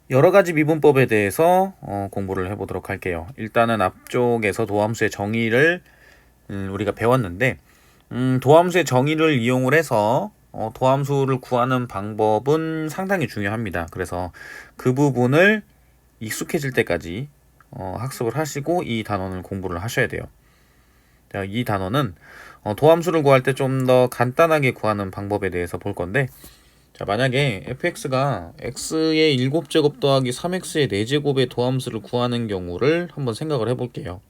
여러 가지 미분법에 대해서 공부를 해보도록 할게요. 일단은 앞쪽에서 도함수의 정의를 우리가 배웠는데 도함수의 정의를 이용을 해서 도함수를 구하는 방법은 상당히 중요합니다. 그래서 그 부분을 익숙해질 때까지 학습을 하시고 이 단원을 공부를 하셔야 돼요. 자, 이 단원은 도함수를 구할 때 좀 더 간단하게 구하는 방법에 대해서 볼 건데, 자, 만약에 fx가 x의 7제곱 더하기 3x의 4제곱의 도함수를 구하는 경우를 한번 생각을 해볼게요.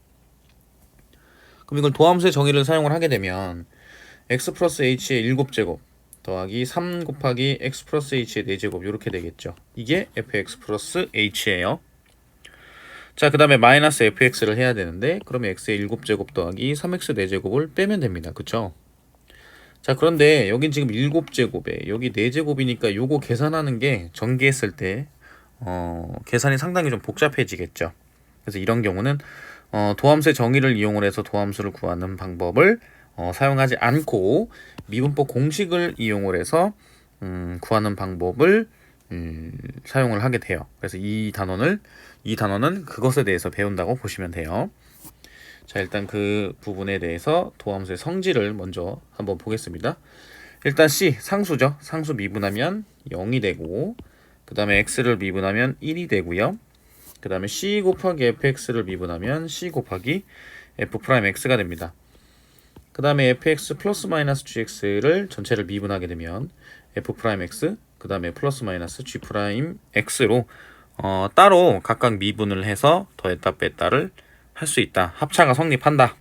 그럼 이걸 도함수의 정의를 사용을 하게 되면 x 플러스 h의 7제곱 더하기 3 곱하기 x 플러스 h의 4제곱 이렇게 되겠죠. 이게 fx 플러스 h예요. 자, 그 다음에 마이너스 fx를 해야 되는데, 그러면 x의 7제곱 더하기 3x 4제곱을 빼면 됩니다. 그쵸? 자, 그런데 여긴 지금 7제곱에 여기 4제곱이니까 요거 계산하는 게 전개했을 때 계산이 상당히 좀 복잡해지겠죠. 그래서 이런 경우는 도함수의 정의를 이용을 해서 도함수를 구하는 방법을 사용하지 않고 미분법 공식을 이용을 해서 구하는 방법을 사용을 하게 돼요. 그래서 이 단원은 그것에 대해서 배운다고 보시면 돼요. 자, 일단 그 부분에 대해서 도함수의 성질을 먼저 한번 보겠습니다. 일단 C, 상수죠. 상수 미분하면 0이 되고, 그 다음에 X를 미분하면 1이 되고요. 그 다음에 C 곱하기 fx를 미분하면 C 곱하기 f'x가 됩니다. 그 다음에 fx 플러스 마이너스 gx를 전체를 미분하게 되면 f'x, 그 다음에 플러스 마이너스 g'x로 따로 각각 미분을 해서 더했다 뺐다를 할 수 있다. 합차가 성립한다.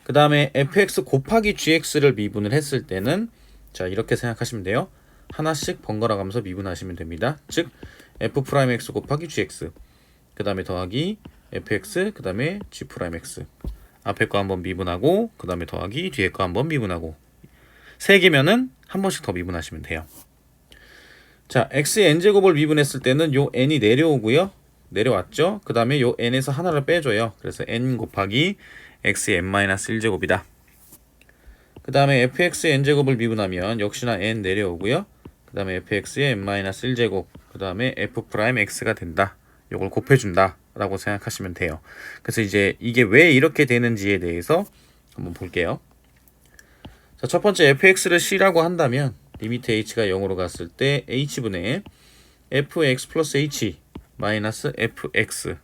그 다음에 fx 곱하기 gx를 미분을 했을 때는 자, 이렇게 생각하시면 돼요. 하나씩 번갈아 가면서 미분하시면 됩니다. 즉 f'x 곱하기 gx, 그 다음에 더하기 fx, 그 다음에 g'x. 앞에 거 한번 미분하고, 그 다음에 더하기 뒤에 거 한번 미분하고, 3개면은 한 번씩 더 미분하시면 돼요. 자, x의 n제곱을 미분했을 때는 요 n이 내려오고요. 내려왔죠. 그 다음에 요 n에서 하나를 빼줘요. 그래서 n 곱하기 x의 n-1제곱이다. 그 다음에 fx의 n제곱을 미분하면 역시나 n 내려오고요. 그 다음에 fx의 n-1제곱, 그 다음에 f'x가 된다. 요걸 곱해준다 라고 생각하시면 돼요. 그래서 이제 이게 왜 이렇게 되는지에 대해서 한번 볼게요. 자, 첫 번째 fx를 c라고 한다면 리미트 h가 0으로 갔을 때 h분의 fx 플러스 h 마이너스 fx.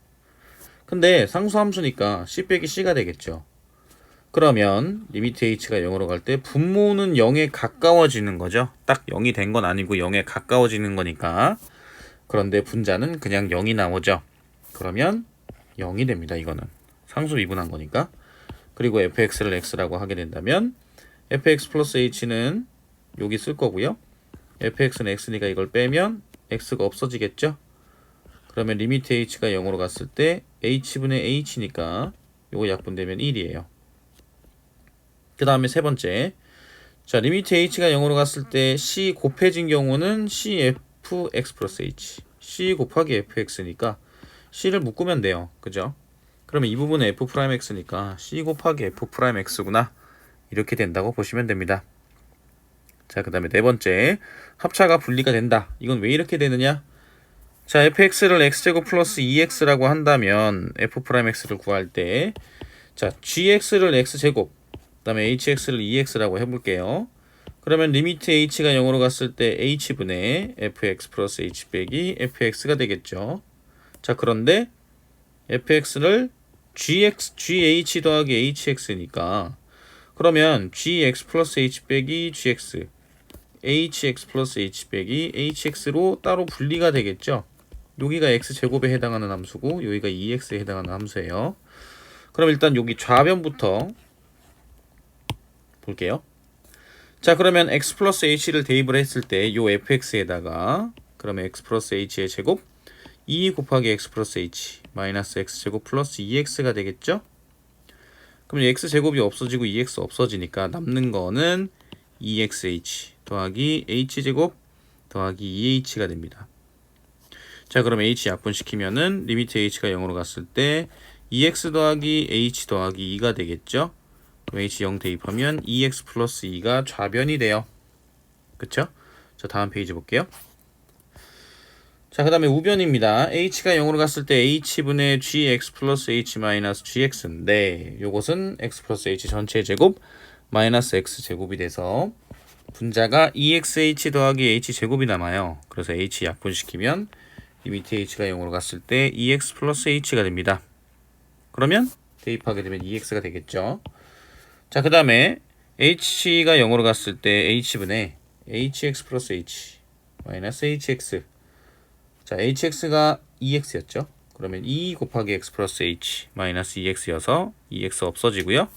근데 상수함수니까 c 빼기 c가 되겠죠. 그러면 리미트 h가 0으로 갈 때 분모는 0에 가까워지는 거죠. 딱 0이 된 건 아니고 0에 가까워지는 거니까. 그런데 분자는 그냥 0이 나오죠. 그러면 0이 됩니다. 이거는 상수 미분한 거니까. 그리고 fx를 x라고 하게 된다면 fx 플러스 h는 여기 쓸 거고요. fx는 x니까 이걸 빼면 x가 없어지겠죠. 그러면 리미트 h가 0으로 갔을 때 h분의 h니까 요거 약분되면 1이에요. 그 다음에 세 번째, 자, 리미트 h가 0으로 갔을 때 c 곱해진 경우는 cfx 플러스 h, c 곱하기 fx니까 c를 묶으면 돼요. 그죠? 그러면 이 부분은 f'x니까 c 곱하기 f'x구나. 이렇게 된다고 보시면 됩니다. 자, 그 다음에 네 번째, 합차가 분리가 된다. 이건 왜 이렇게 되느냐? 자, fx를 x제곱 플러스 2x라고 한다면 f'x를 구할 때, 자, gx를 x제곱, 그 다음에 hx를 2x라고 해볼게요. 그러면 리미트 h가 0으로 갔을 때 h분의 fx 플러스 h 빼기 fx가 되겠죠. 자, 그런데 fx를 gh 더하기 hx니까 그러면 gx 플러스 h 빼기 gx, hx 플러스 h 빼기 hx로 따로 분리가 되겠죠. 여기가 x제곱에 해당하는 함수고 여기가 2x에 해당하는 함수예요. 그럼 일단 여기 좌변부터 볼게요. 자, 그러면 x 플러스 h를 대입을 했을 때 요 fx에다가 그러면 x 플러스 h의 제곱 2 곱하기 x 플러스 h 마이너스 x제곱 플러스 2x가 되겠죠. 그럼 x제곱이 없어지고 2x 없어지니까 남는 거는 2xh 더하기 h제곱 더하기 2h가 됩니다. 자, 그럼 h 약분시키면은 리미트 h가 0으로 갔을 때 2x 더하기 h 더하기 2가 되겠죠. 그럼 h 0 대입하면 2x 플러스 2가 좌변이 돼요. 그쵸? 자, 다음 페이지 볼게요. 자, 그 다음에 우변입니다. h가 0으로 갔을 때 h분의 gx 플러스 h 마이너스 gx인데 요것은 x 플러스 h 전체 제곱 마이너스 x 제곱이 돼서 분자가 2xh 더하기 h 제곱이 남아요. 그래서 h 약분시키면 이 밑에 h가 0으로 갔을 때 2x 플러스 h가 됩니다. 그러면 대입하게 되면 2x가 되겠죠. 자, 그 다음에 h가 0으로 갔을 때 h분의 hx 플러스 h 마이너스 hx. 자, hx가 2x였죠. 그러면 2 곱하기 x 플러스 h 마이너스 2x여서 2x 없어지고요.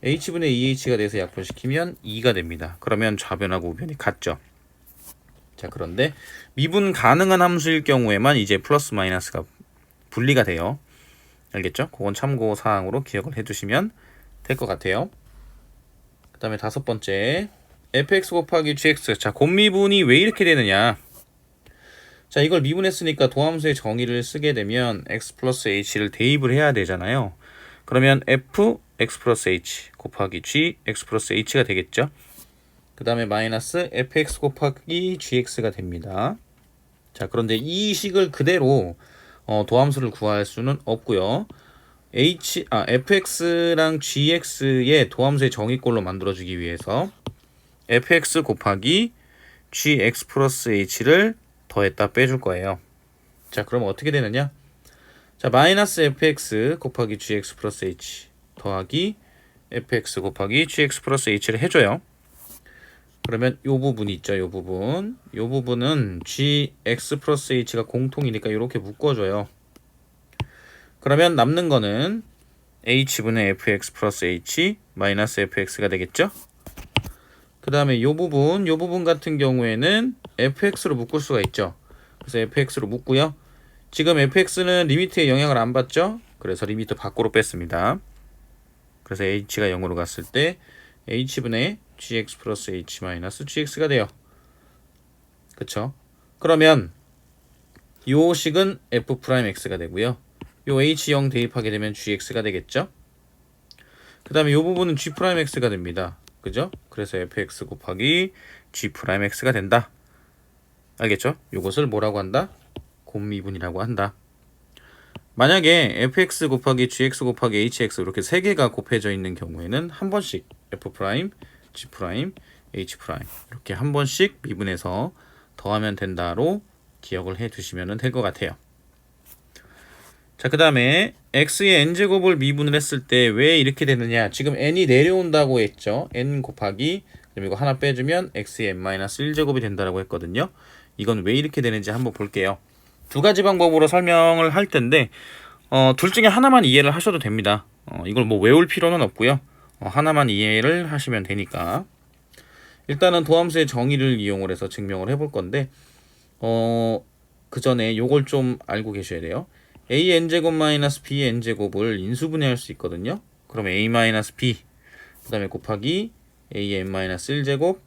h분의 2h가 돼서 약분시키면 2가 됩니다. 그러면 좌변하고 우변이 같죠. 자, 그런데 미분 가능한 함수일 경우에만 이제 플러스 마이너스가 분리가 돼요. 알겠죠? 그건 참고 사항으로 기억을 해두시면 될 것 같아요. 그 다음에 다섯 번째 fx 곱하기 gx. 자, 곱미분이 왜 이렇게 되느냐. 자, 이걸 미분했으니까 도함수의 정의를 쓰게 되면 x 플러스 h를 대입을 해야 되잖아요. 그러면 f x 플러스 h 곱하기 g x 플러스 h가 되겠죠. 그 다음에 마이너스 fx 곱하기 gx가 됩니다. 자, 그런데 이 식을 그대로 도함수를 구할 수는 없고요. fx랑 gx의 도함수의 정의꼴로 만들어주기 위해서 fx 곱하기 gx 플러스 h를 더했다 빼줄 거예요. 자, 그럼 어떻게 되느냐? 자, 마이너스 fx 곱하기 gx 플러스 h 더하기 fx 곱하기 gx 플러스 h를 해줘요. 그러면 요 부분이 있죠. 요 부분은 gx 플러스 h가 공통이니까 이렇게 묶어줘요. 그러면 남는 거는 h분의 fx 플러스 h 마이너스 fx가 되겠죠. 그 다음에 요 부분 같은 경우에는 fx로 묶을 수가 있죠. 그래서 fx로 묶고요. 지금 fx는 리미트에 영향을 안 받죠. 그래서 리미트 밖으로 뺐습니다. 그래서 h가 0으로 갔을 때 h분의 gx 플러스 h 마이너스 gx가 돼요. 그쵸? 그러면 요 식은 f'x가 되고요. 요 h0 대입하게 되면 gx가 되겠죠. 그 다음에 요 부분은 g'x가 됩니다. 그죠? 그래서 fx 곱하기 g'x가 된다. 알겠죠? 요것을 뭐라고 한다? 곱미분이라고 한다. 만약에 fx 곱하기 gx 곱하기 hx 이렇게 세 개가 곱해져 있는 경우에는 한 번씩 f', g', h' 이렇게 한 번씩 미분해서 더하면 된다로 기억을 해 두시면 될 것 같아요. 자, 그 다음에 x의 n제곱을 미분을 했을 때 왜 이렇게 되느냐. 지금 n이 내려온다고 했죠. n 곱하기 그럼 이거 하나 빼주면 x의 n-1제곱이 된다고 했거든요. 이건 왜 이렇게 되는지 한번 볼게요. 두 가지 방법으로 설명을 할 텐데 둘 중에 하나만 이해를 하셔도 됩니다. 이걸 뭐 외울 필요는 없고요. 하나만 이해를 하시면 되니까. 일단은 도함수의 정의를 이용을 해서 증명을 해볼 건데 그 전에 요걸 좀 알고 계셔야 돼요. a(n)제곱 마이너스 b(n)제곱을 인수분해할 수 있거든요. 그럼 a-b 그 다음에 곱하기 a(n-1제곱)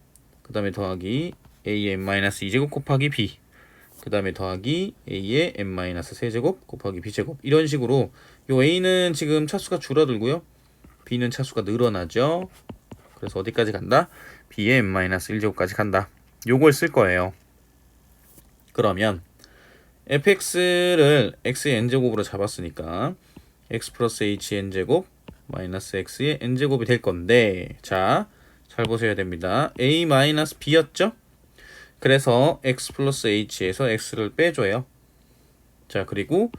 그 다음에 더하기 a(n-2제곱) 곱하기 b 그 다음에 더하기 a의 n-3제곱 곱하기 b제곱. 이런 식으로 요 a는 지금 차수가 줄어들고요. b는 차수가 늘어나죠. 그래서 어디까지 간다? b의 n-1제곱까지 간다. 요걸 쓸 거예요. 그러면 fx를 x의 n제곱으로 잡았으니까 x 플러스 h n제곱 마이너스 x의 n제곱이 될 건데, 자, 잘 보셔야 됩니다. a 마이너스 b였죠? 그래서 x 플러스 h에서 x를 빼줘요. 자, 그리고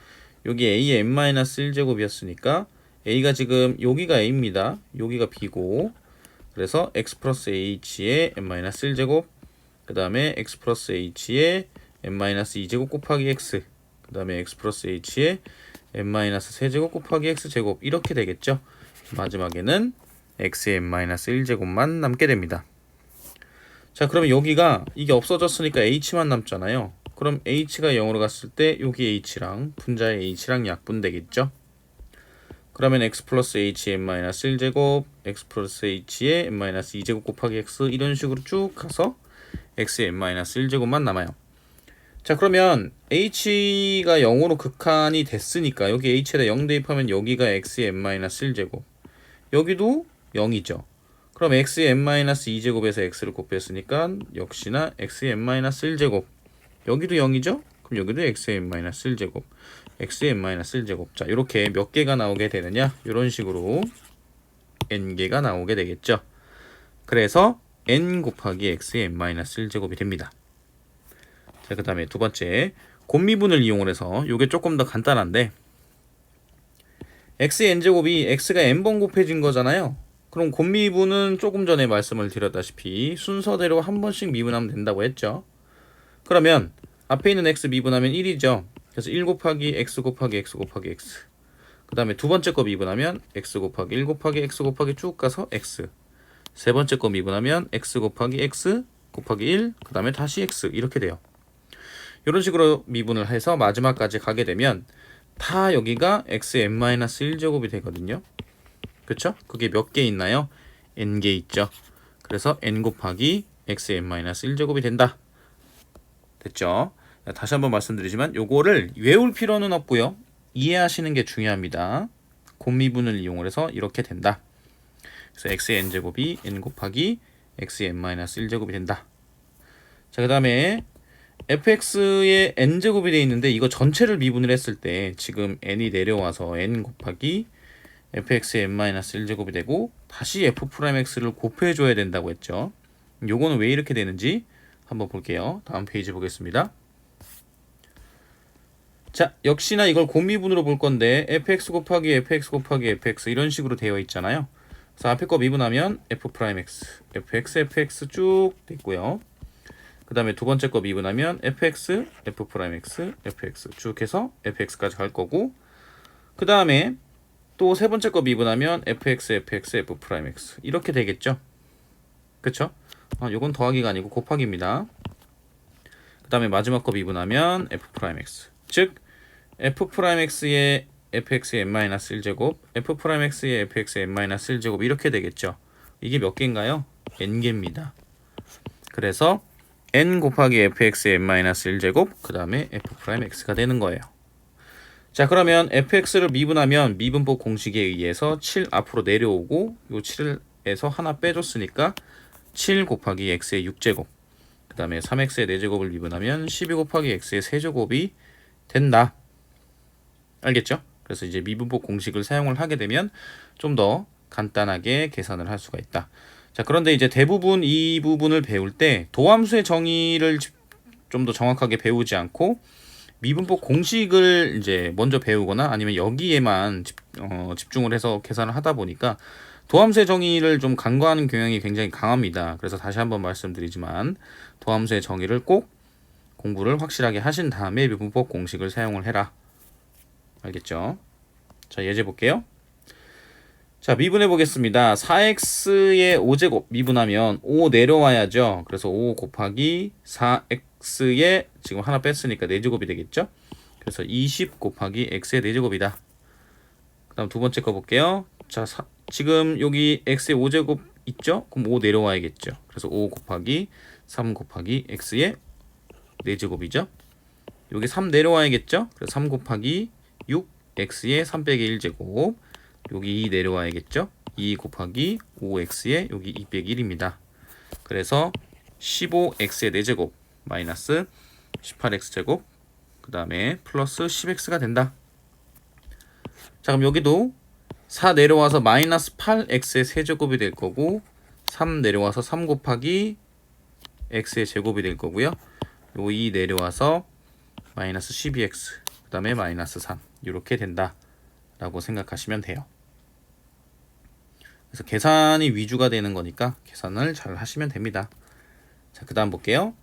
여기 a의 n-1제곱이었으니까 a가 지금 여기가 a입니다. 여기가 b고, 그래서 x 플러스 h의 n-1제곱 그 다음에 x 플러스 h의 n-2제곱 곱하기 x 그 다음에 x 플러스 h의 n-3제곱 곱하기 x제곱 이렇게 되겠죠. 마지막에는 x의 n-1제곱만 남게 됩니다. 자, 그러면 여기가 이게 없어졌으니까 h만 남잖아요. 그럼 h가 0으로 갔을 때 여기 h랑 분자의 h랑 약분되겠죠. 그러면 x 플러스 h의 n-1제곱 x 플러스 h의 n-2제곱 곱하기 x 이런 식으로 쭉 가서 x의 n-1제곱만 남아요. 자, 그러면 h가 0으로 극한이 됐으니까 여기 h에다 0 대입하면 여기가 x의 n-1제곱 여기도 0이죠. 그럼 x의 n-2제곱에서 x를 곱했으니까 역시나 x의 n-1제곱 여기도 0이죠. 그럼 여기도 xn-1제곱, xn-1제곱. 자, 이렇게 몇 개가 나오게 되느냐? 이런 식으로 n개가 나오게 되겠죠. 그래서 n 곱하기 xn-1제곱이 됩니다. 자, 그 다음에 두 번째, 곱미분을 이용해서 이게 조금 더 간단한데 xn제곱이 x가 n번 곱해진 거잖아요. 그럼 곱미분은 조금 전에 말씀을 드렸다시피 순서대로 한 번씩 미분하면 된다고 했죠. 그러면 앞에 있는 x 미분하면 1이죠. 그래서 1 곱하기 x 곱하기 x 곱하기 x. 그 다음에 두 번째 거 미분하면 x 곱하기 1 곱하기 x 곱하기 쭉 가서 x. 세 번째 거 미분하면 x 곱하기 x 곱하기 1, 그 다음에 다시 x 이렇게 돼요. 이런 식으로 미분을 해서 마지막까지 가게 되면 다 여기가 xn-1제곱이 되거든요. 그쵸? 그게 몇 개 있나요? n개 있죠. 그래서 n 곱하기 xn-1제곱이 된다. 됐죠? 다시 한번 말씀드리지만 요거를 외울 필요는 없고요. 이해하시는 게 중요합니다. 곱미분을 이용해서 이렇게 된다. 그래서 xn제곱이 n 곱하기 xn-1제곱이 된다. 자, 그 다음에 fx의 n제곱이 되어 있는데 이거 전체를 미분을 했을 때 지금 n이 내려와서 n 곱하기 fx의 n-1제곱이 되고 다시 f'x를 곱해줘야 된다고 했죠. 요거는 왜 이렇게 되는지 한번 볼게요. 다음 페이지 보겠습니다. 자, 역시나 이걸 곱미분으로 볼 건데 fx 곱하기 fx 곱하기 fx 이런 식으로 되어 있잖아요. 그래서 앞에 거 미분하면 f'x, fx 쭉 됐고요. 그 다음에 두 번째 거 미분하면 fx, f'x, fx 쭉 해서 fx까지 갈 거고, 그 다음에 또 세 번째 거 미분하면 fx, f'x 이렇게 되겠죠. 그쵸? 요건 더하기가 아니고 곱하기입니다. 그 다음에 마지막 거 미분하면 f'x, 즉 f'x의 fx의 n-1제곱, f'x의 fx의 n-1제곱 이렇게 되겠죠. 이게 몇 개인가요? n개입니다. 그래서 n 곱하기 fx의 n-1제곱 그 다음에 f'x가 되는 거예요. 자, 그러면 fx를 미분하면 미분법 공식에 의해서 7 앞으로 내려오고 요 7에서 하나 빼줬으니까 7 곱하기 x의 6제곱 그 다음에 3x의 4제곱을 미분하면 12 곱하기 x의 세제곱이 된다. 알겠죠? 그래서 이제 미분법 공식을 사용을 하게 되면 좀 더 간단하게 계산을 할 수가 있다. 자, 그런데 이제 대부분 이 부분을 배울 때 도함수의 정의를 좀 더 정확하게 배우지 않고 미분법 공식을 이제 먼저 배우거나 아니면 여기에만 집중을 해서 계산을 하다 보니까 도함수의 정의를 좀 간과하는 경향이 굉장히 강합니다. 그래서 다시 한번 말씀드리지만 도함수의 정의를 꼭 공부를 확실하게 하신 다음에 미분법 공식을 사용을 해라. 알겠죠? 자, 예제 볼게요. 자, 미분해 보겠습니다. 4x의 5제곱 미분하면 5 내려와야죠. 그래서 5 곱하기 4x의 지금 하나 뺐으니까 4제곱이 되겠죠. 그래서 20 곱하기 x의 4제곱이다. 그 다음 두 번째 거 볼게요. 자, 지금 여기 x의 5제곱 있죠? 그럼 5 내려와야겠죠. 그래서 5 곱하기 3 곱하기 x의 4제곱이죠. 여기 3 내려와야겠죠. 그래서 3 곱하기 6 x의 3 빼기 1제곱 여기 2 내려와야겠죠. 2 곱하기 5x의 여기 2 빼기 1입니다. 그래서 15x의 4제곱 마이너스 18x제곱 그 다음에 플러스 10x가 된다. 자, 그럼 여기도 4 내려와서 마이너스 8x의 세제곱이 될 거고 3 내려와서 3 곱하기 x의 제곱이 될 거고요. 요 2 내려와서 마이너스 12x 그 다음에 마이너스 3 이렇게 된다 라고 생각하시면 돼요. 그래서 계산이 위주가 되는 거니까 계산을 잘 하시면 됩니다. 자, 그 다음 볼게요.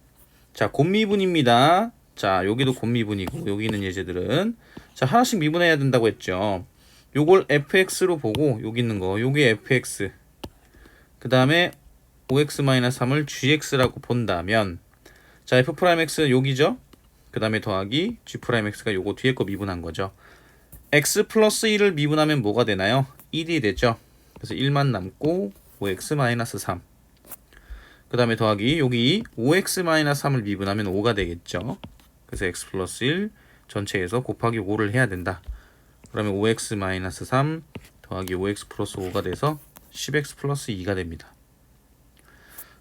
자, 곱미분입니다. 자, 여기도 곱미분이고 여기 있는 예제들은 자, 하나씩 미분해야 된다고 했죠. 요걸 fx로 보고 여기 있는 거 요게 fx 그 다음에 5x-3을 gx라고 본다면 자, f'x 여기죠. 그 다음에 더하기 g'x가 요거 뒤에 거 미분한 거죠. x 플러스 1을 미분하면 뭐가 되나요? 1이 되죠. 그래서 1만 남고 5x-3 그 다음에 더하기 여기 5x-3을 미분하면 5가 되겠죠. 그래서 x 플러스 1 전체에서 곱하기 5를 해야 된다. 그러면 5x-3 더하기 5x 플러스 5가 돼서 10x 플러스 2가 됩니다.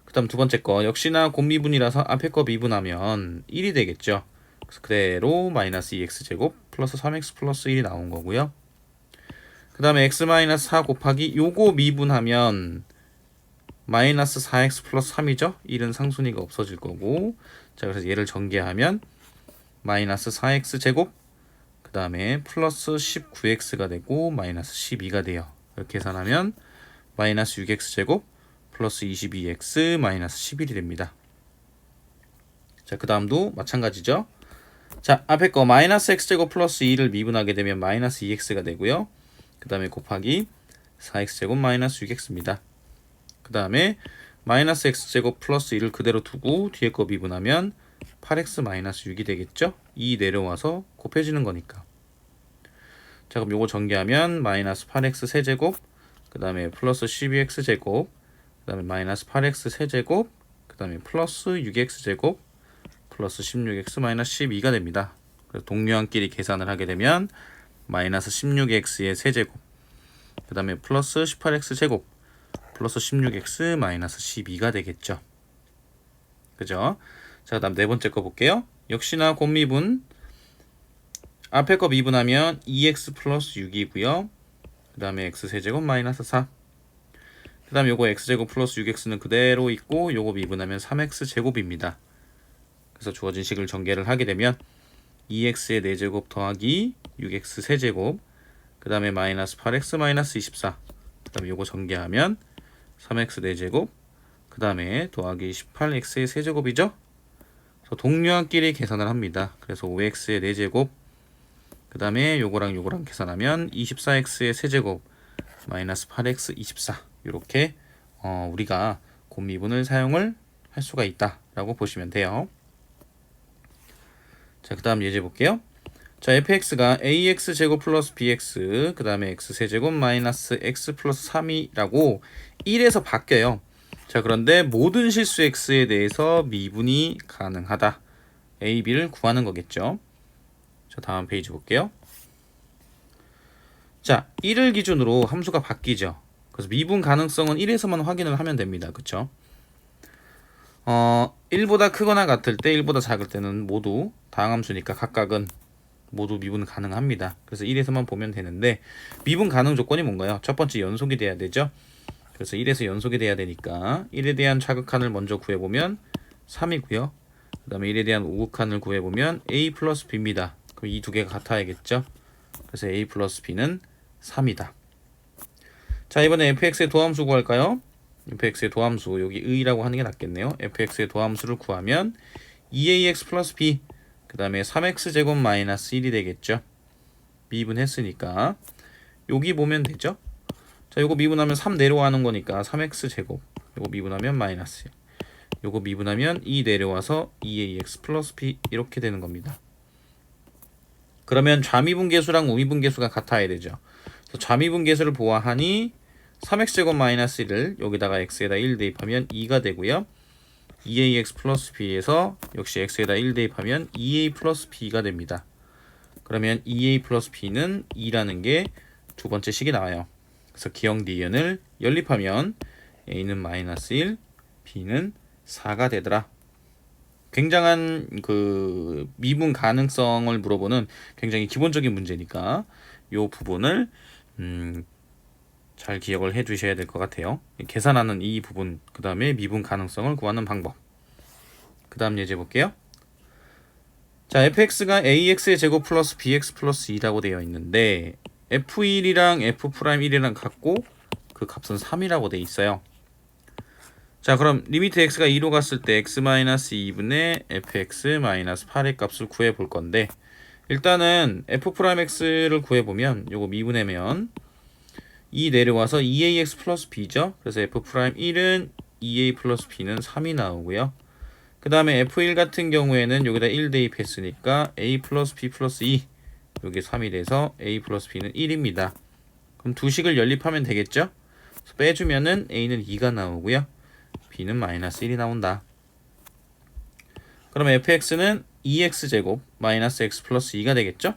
그 다음 두 번째 거 역시나 곱미분이라서 앞에 거 미분하면 1이 되겠죠. 그래서 그대로 마이너스 2x제곱 플러스 3x 플러스 1이 나온 거고요. 그 다음에 x 마이너스 4 곱하기 요거 미분하면 마이너스 4x 플러스 3이죠. 1은 상순위가 없어질 거고, 자 그래서 얘를 전개하면 마이너스 4x 제곱 그 다음에 플러스 19x가 되고 마이너스 12가 돼요. 이렇게 계산하면 마이너스 6x 제곱 플러스 22x 마이너스 11이 됩니다. 자 그 다음도 마찬가지죠. 자 앞에 거 마이너스 x제곱 플러스 2를 미분하게 되면 마이너스 2x가 되고요. 그 다음에 곱하기 4x제곱 마이너스 6x입니다. 그 다음에 마이너스 x제곱 플러스 2를 그대로 두고 뒤에 거 미분하면 8x 마이너스 6이 되겠죠. 2 내려와서 곱해지는 거니까. 자 그럼 요거 전개하면 마이너스 8x 세제곱 그 다음에 플러스 12x 제곱 그 다음에 마이너스 8x 세제곱 그 다음에 플러스 6x 제곱 플러스 16x 마이너스 12가 됩니다. 그래서 동료항끼리 계산을 하게 되면 마이너스 16x의 세제곱 그 다음에 플러스 18x 제곱 플러스 16x 마이너스 12가 되겠죠. 그죠? 자 그 다음 네 번째 거 볼게요. 역시나 곱미분 앞에 거 미분하면 2x 플러스 6이고요. 그 다음에 x 세제곱 마이너스 4 그 다음에 요거 x제곱 플러스 6x는 그대로 있고 요거 미분하면 3x 제곱입니다. 그래서 주어진 식을 전개를 하게 되면 2x의 4제곱 더하기 6x 세제곱 그 다음에 마이너스 8x 마이너스 24 그 다음에 요거 전개하면 3x 4제곱 그 다음에 더하기 18x의 세제곱이죠. 그래서 동료항끼리 계산을 합니다. 그래서 5x의 4제곱 그 다음에 요거랑 요거랑 계산하면 24x의 세제곱 마이너스 8x 24 이렇게 우리가 곱미분을 사용을 할 수가 있다라고 보시면 돼요. 자, 그 다음 예제 볼게요. 자, fx가 ax 제곱 플러스 bx 그 다음에 x 세제곱 마이너스 x 플러스 3이라고 1에서 바뀌어요. 자, 그런데 모든 실수 x에 대해서 미분이 가능하다. a, b를 구하는 거겠죠. 자, 다음 페이지 볼게요. 자, 1을 기준으로 함수가 바뀌죠. 그래서 미분 가능성은 1에서만 확인을 하면 됩니다. 그쵸? 1보다 크거나 같을 때 1보다 작을 때는 모두 다항함수니까 각각은 모두 미분 가능합니다. 그래서 1에서만 보면 되는데 미분 가능 조건이 뭔가요? 첫 번째 연속이 돼야 되죠. 그래서 1에서 연속이 돼야 되니까 1에 대한 좌극한을 먼저 구해보면 3이고요. 그 다음에 1에 대한 우극한을 구해보면 a 플러스 b입니다. 그럼 이 두 개가 같아야겠죠. 그래서 a 플러스 b는 3이다. 자 이번에 fx의 도함수 구할까요? fx의 도함수 여기 의라고 하는 게 낫겠네요. fx의 도함수를 구하면 2ax 플러스 b 그 다음에 3x 제곱 마이너스 1이 되겠죠. 미분했으니까 여기 보면 되죠. 자 요거 미분하면 3 내려가는 거니까 3x 제곱 요거 미분하면 마이너스 1 요거 미분하면 2 내려와서 2ax 플러스 b 이렇게 되는 겁니다. 그러면 좌미분계수랑 우미분계수가 같아야 되죠. 그래서 좌미분계수를 보아하니 3x제곱 마이너스 1을 여기다가 x에다 1 대입하면 2가 되고요. 2ax 플러스 b에서 역시 x에다 1 대입하면 2a 플러스 b가 됩니다. 그러면 2a 플러스 b는 2라는 게 두 번째 식이 나와요. 그래서 기억 니은을 연립하면 a는 마이너스 1, b는 4가 되더라. 굉장한 그 미분 가능성을 물어보는 굉장히 기본적인 문제니까 이 부분을 잘 기억을 해 두셔야 될 것 같아요. 계산하는 이 부분, 그 다음에 미분 가능성을 구하는 방법. 그 다음 예제 볼게요. 자, fx가 ax의 제곱 플러스 bx 플러스 2라고 되어 있는데 f1이랑 f'1이랑 같고 그 값은 3이라고 되어 있어요. 자, 그럼 리미트 x가 2로 갔을 때 x-2분의 fx-8의 값을 구해 볼 건데 일단은 f'x를 구해 보면 요거 미분하면 2 내려와서 2ax 플러스 b죠. 그래서 f'1은 2a 플러스 b는 3이 나오고요. 그 다음에 f1 같은 경우에는 여기다 1 대입했으니까 a 플러스 b 플러스 2 여기 3이 돼서 a 플러스 b는 1입니다. 그럼 두 식을 연립하면 되겠죠? 그래서 빼주면은 a는 2가 나오고요. b는 마이너스 1이 나온다. 그럼 fx는 2x제곱 마이너스 x 플러스 2가 되겠죠?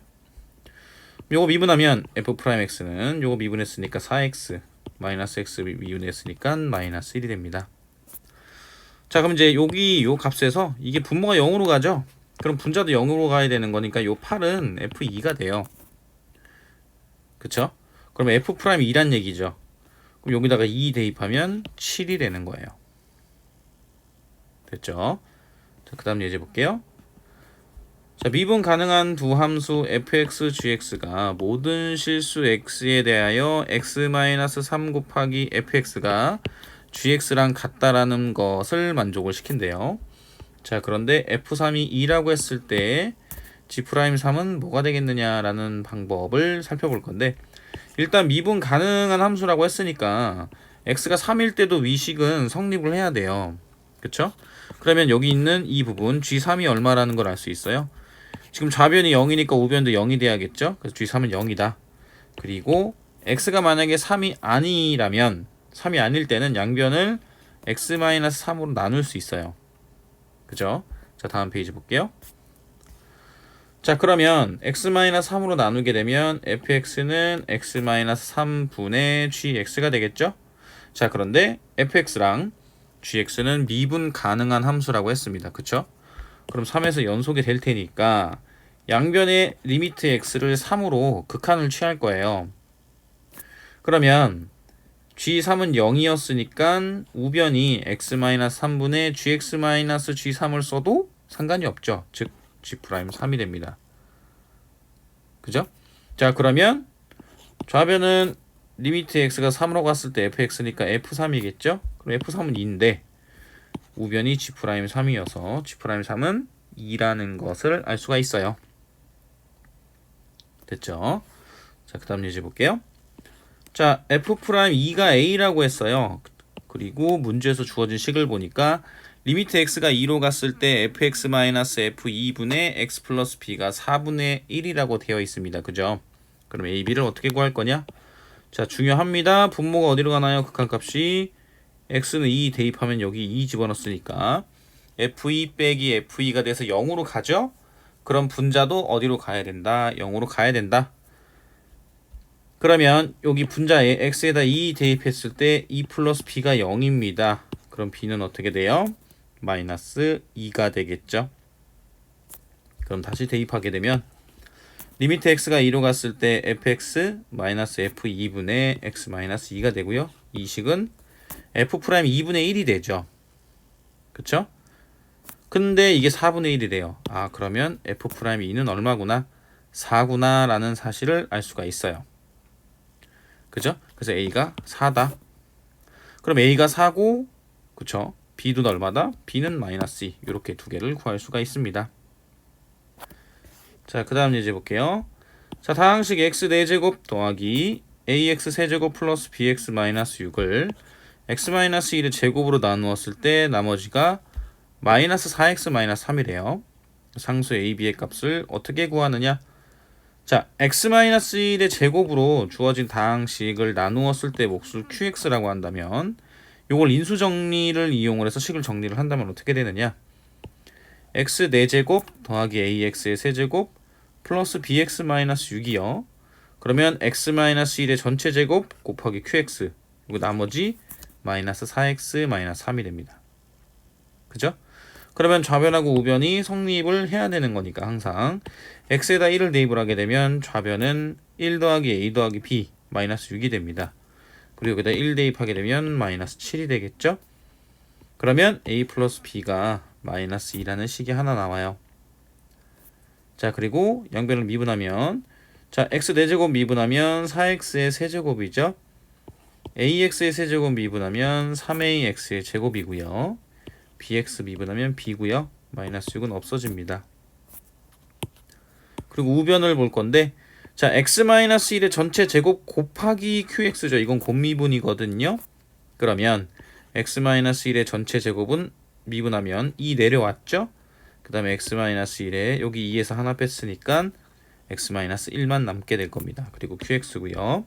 요거 미분하면 f'x는 요거 미분했으니까 4x 마이너스 x 미분했으니까 마이너스 1이 됩니다. 자 그럼 이제 여기 요 값에서 이게 분모가 0으로 가죠? 그럼 분자도 0으로 가야 되는 거니까 요 8은 F2가 돼요. 그쵸? 그러면 F'2란 얘기죠. 그럼 여기다가 2 대입하면 7이 되는 거예요. 됐죠? 자, 그 다음 예제 볼게요. 자, 미분 가능한 두 함수 fx, gx가 모든 실수 x에 대하여 x-3 곱하기 fx가 gx랑 같다라는 것을 만족을 시킨대요. 자, 그런데 f3이 2라고 했을 때 g'3은 뭐가 되겠느냐라는 방법을 살펴볼 건데, 일단 미분 가능한 함수라고 했으니까 x가 3일 때도 위식은 성립을 해야 돼요. 그쵸? 그러면 여기 있는 이 부분 g3이 얼마라는 걸 알 수 있어요. 지금 좌변이 0이니까 우변도 0이 돼야겠죠? 그래서 g3은 0이다. 그리고 x가 만약에 3이 아니라면, 3이 아닐 때는 양변을 x-3으로 나눌 수 있어요. 그죠? 자, 다음 페이지 볼게요. 자, 그러면 x-3으로 나누게 되면 fx는 x-3분의 gx가 되겠죠? 자, 그런데 fx랑 gx는 미분 가능한 함수라고 했습니다. 그쵸? 그럼 3에서 연속이 될 테니까 양변의 리미트 x를 3으로 극한을 취할 거예요. 그러면 g3은 0이었으니까 우변이 x-3분의 gx-g3을 써도 상관이 없죠. 즉 g'3이 됩니다. 그죠? 자, 그러면 좌변은 리미트 x가 3으로 갔을 때 fx니까 f3이겠죠? 그럼 f3은 2인데 우변이 g'3이어서 g'3은 2라는 것을 알 수가 있어요. 됐죠? 자, 그 다음 예제 볼게요. 자, f'2가 a라고 했어요. 그리고 문제에서 주어진 식을 보니까 리미트 x가 2로 갔을 때 fx-f2분의 x 플러스 b가 4분의 1이라고 되어 있습니다. 그죠? 그럼 a, b를 어떻게 구할 거냐? 자, 중요합니다. 분모가 어디로 가나요? 극한값이 x는 2 대입하면 여기 2 집어넣었으니까 f2 빼기 f2가 돼서 0으로 가죠? 그럼 분자도 어디로 가야 된다? 0으로 가야 된다. 그러면 여기 분자에 x에다 2 대입했을 때 2 플러스 b가 0입니다. 그럼 b는 어떻게 돼요? 마이너스 2가 되겠죠. 그럼 다시 대입하게 되면 리미트 x가 2로 갔을 때 fx 마이너스 f2분의 x 마이너스 2가 되고요. 이 식은 f' 2분의 1이 되죠. 그쵸? 근데 이게 4분의 1이래요. 아, 그러면 f'2는 얼마구나? 4구나 라는 사실을 알 수가 있어요. 그죠? 그래서 a가 4다. 그럼 a가 4고, 그쵸? b도 얼마다? b는 마이너스 2. 이렇게 두 개를 구할 수가 있습니다. 자, 그 다음 예제 볼게요. 자, 다항식 x 4제곱 더하기 ax 세제곱 플러스 bx 마이너스 6을 x 마이너스 1의 제곱으로 나누었을 때 나머지가 마이너스 4x 마이너스 3이래요. 상수 a, b의 값을 어떻게 구하느냐? 자, x-1의 제곱으로 주어진 다항식을 나누었을 때 몫을 qx라고 한다면 요걸 인수 정리를 이용을 해서 식을 정리를 한다면 어떻게 되느냐? x 4제곱 더하기 ax의 세제곱 플러스 bx-6이요. 그러면 x-1의 전체 제곱 곱하기 qx, 그리고 나머지 마이너스 4x-3이 됩니다. 그죠? 그러면 좌변하고 우변이 성립을 해야 되는 거니까 항상 x에다 1을 대입을 하게 되면 좌변은 1 더하기 a 더하기 b 마이너스 6이 됩니다. 그리고 여기다 1 대입하게 되면 마이너스 7이 되겠죠? 그러면 a 플러스 b가 마이너스 2라는 식이 하나 나와요. 자, 그리고 양변을 미분하면, 자, x 4제곱 미분하면 4x의 세제곱이죠. ax의 세제곱 미분하면 3ax의 제곱이고요. bx 미분하면 b고요. 마이너스 6은 없어집니다. 그리고 우변을 볼 건데, 자, x-1의 전체 제곱 곱하기 qx죠. 이건 곱미분이거든요. 그러면 x-1의 전체 제곱은 미분하면 2 내려왔죠. 그 다음에 x-1에 여기 2에서 하나 뺐으니까 x-1만 남게 될 겁니다. 그리고 qx고요.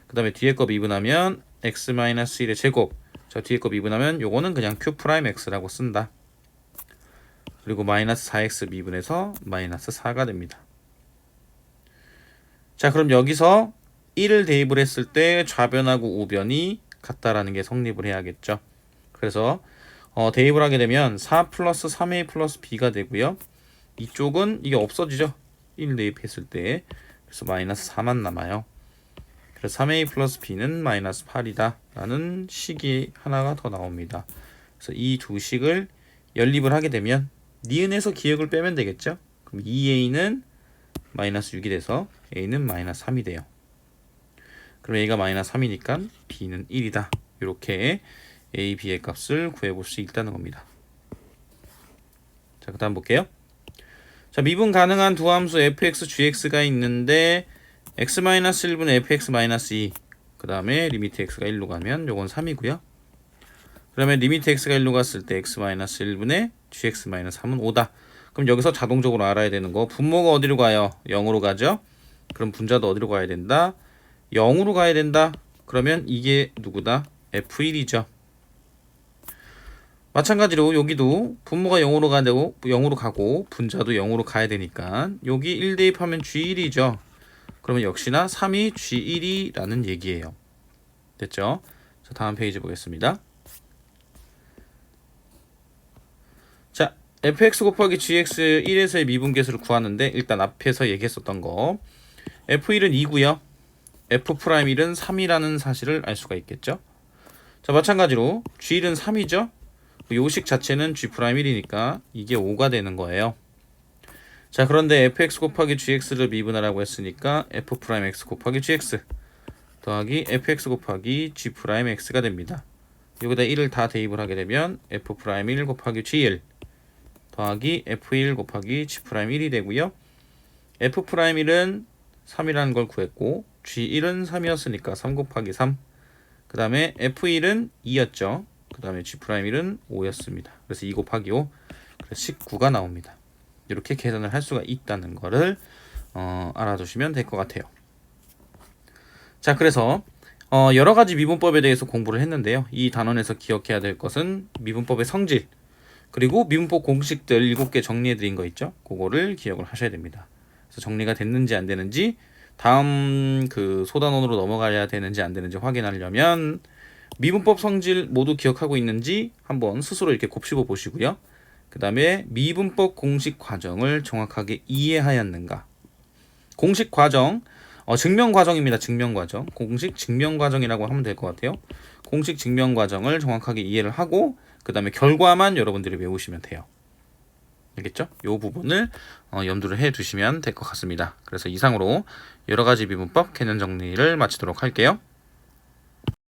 그 다음에 뒤에 거 미분하면 x-1의 제곱, 자, 뒤에 거 미분하면 요거는 그냥 q'x라고 쓴다. 그리고 마이너스 4x 미분해서 마이너스 4가 됩니다. 자, 그럼 여기서 1을 대입을 했을 때 좌변하고 우변이 같다라는 게 성립을 해야겠죠. 그래서 대입을 하게 되면 4 플러스 3a 플러스 b가 되고요. 이쪽은 이게 없어지죠. 1 대입했을 때. 그래서 마이너스 4만 남아요. 그래서 3a 플러스 b는 마이너스 8이다 라는 식이 하나가 더 나옵니다. 그래서 이 두 식을 연립을 하게 되면 니은에서 기억을 빼면 되겠죠. 그럼 2a는 마이너스 6이 돼서 a는 마이너스 3이 돼요. 그럼 a가 마이너스 3이니까 b는 1이다. 이렇게 a, b의 값을 구해볼 수 있다는 겁니다. 자, 그 다음 볼게요. 자, 미분 가능한 두 함수 fx, gx가 있는데 x-1분의 fx-2 그 다음에 리미트 x가 1로 가면 요건 3이고요. 그러면 리미트 x가 1로 갔을 때 x-1분의 gx-3은 5다. 그럼 여기서 자동적으로 알아야 되는 거 분모가 어디로 가요? 0으로 가죠. 그럼 분자도 어디로 가야 된다? 0으로 가야 된다. 그러면 이게 누구다? f1이죠. 마찬가지로 여기도 분모가 0으로 가고 분자도 0으로 가야 되니까 여기 1 대입하면 g1이죠. 그러면 역시나 3이 g1이라는 얘기예요. 됐죠? 자, 다음 페이지 보겠습니다. 자, fx 곱하기 gx 1에서의 미분계수를 구하는데 일단 앞에서 얘기했었던 거 f1은 2고요. f'1은 3이라는 사실을 알 수가 있겠죠. 자, 마찬가지로 g1은 3이죠. 요식 자체는 g'1이니까 이게 5가 되는 거예요. 자, 그런데 fx 곱하기 gx를 미분하라고 했으니까 f'x 곱하기 gx 더하기 fx 곱하기 g'x가 됩니다. 여기다 1을 다 대입을 하게 되면 f'1 곱하기 g1 더하기 f1 곱하기 g'1이 되고요. f'1은 3이라는 걸 구했고 g1은 3이었으니까 3 곱하기 3 그 다음에 f1은 2였죠. 그 다음에 g'1은 5였습니다. 그래서 2 곱하기 5 그래서 19가 나옵니다. 이렇게 계산을 할 수가 있다는 거를 알아두시면 될 것 같아요. 자, 그래서 여러 가지 미분법에 대해서 공부를 했는데요. 이 단원에서 기억해야 될 것은 미분법의 성질 그리고 미분법 공식들 7개 정리해 드린 거 있죠. 그거를 기억을 하셔야 됩니다. 그래서 정리가 됐는지 안 되는지 다음 그 소단원으로 넘어가야 되는지 안 되는지 확인하려면 미분법 성질 모두 기억하고 있는지 한번 스스로 이렇게 곱씹어 보시고요. 그 다음에 미분법 공식 과정을 정확하게 이해하였는가. 공식 과정, 증명 과정입니다. 증명 과정. 공식 증명 과정이라고 하면 될 것 같아요. 공식 증명 과정을 정확하게 이해를 하고 그 다음에 결과만 여러분들이 외우시면 돼요. 알겠죠? 이 부분을 염두를 해 두시면 될 것 같습니다. 그래서 이상으로 여러 가지 미분법 개념 정리를 마치도록 할게요.